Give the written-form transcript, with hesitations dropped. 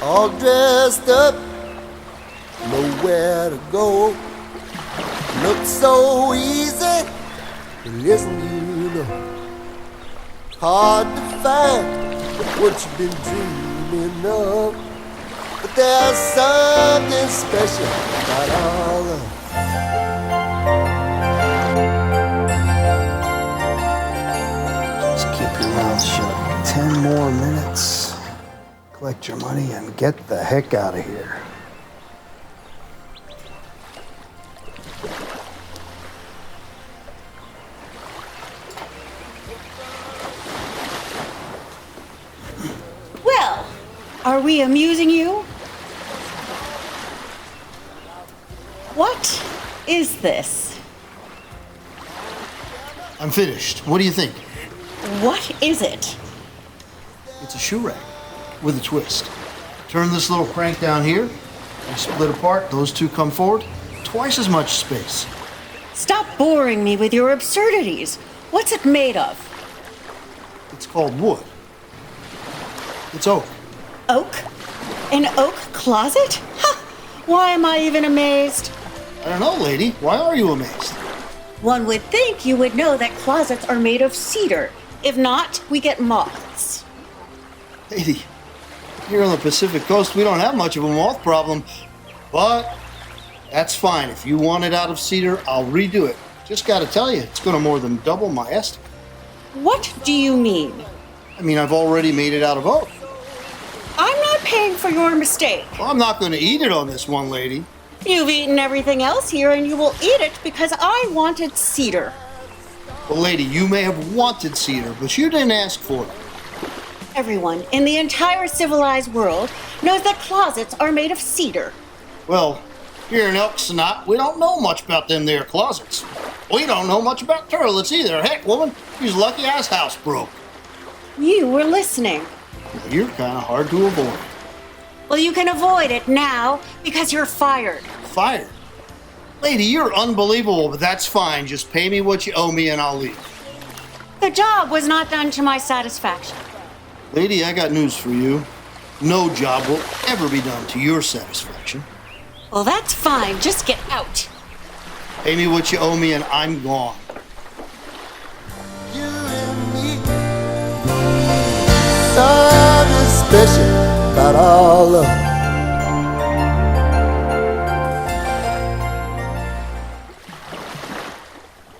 all dressed up, nowhere to go. Looks so easy, but listen, you know, hard to find what you've been dreaming of. But there's something special about all of it. Just keep your mouth shut. 10 more minutes. Collect your money and get the heck out of here. Well, are we amusing you? What is this? I'm finished. What do you think? What is it? It's a shoe rack with a twist. Turn this little crank down here. You split apart. Those two come forward. Twice as much space. Stop boring me with your absurdities. What's it made of? It's called wood. It's oak. Oak? An oak closet? Ha! Why am I even amazed? I don't know, lady. Why are you amazed? One would think you would know that closets are made of cedar. If not, we get moths. Lady, here on the Pacific Coast, we don't have much of a moth problem. But that's fine. If you want it out of cedar, I'll redo it. Just gotta tell you, it's gonna more than double my estimate. What do you mean? I mean, I've already made it out of oak. I'm not paying for your mistake. Well, I'm not gonna eat it on this one, lady. You've eaten everything else here, and you will eat it because I wanted cedar. Well, lady, you may have wanted cedar, but you didn't ask for it. Everyone in the entire civilized world knows that closets are made of cedar. Well, here in Elksnot, we don't know much about them there closets. We don't know much about toilets either. Heck, woman, you's lucky our house broke. You were listening. Well, you're kind of hard to avoid. Well, you can avoid it now because you're fired. Fired? Lady, you're unbelievable, but that's fine. Just pay me what you owe me and I'll leave. The job was not done to my satisfaction. Lady, I got news for you. No job will ever be done to your satisfaction. Well, that's fine. Just get out. Pay me what you owe me and I'm gone. You and me, something special about all of it.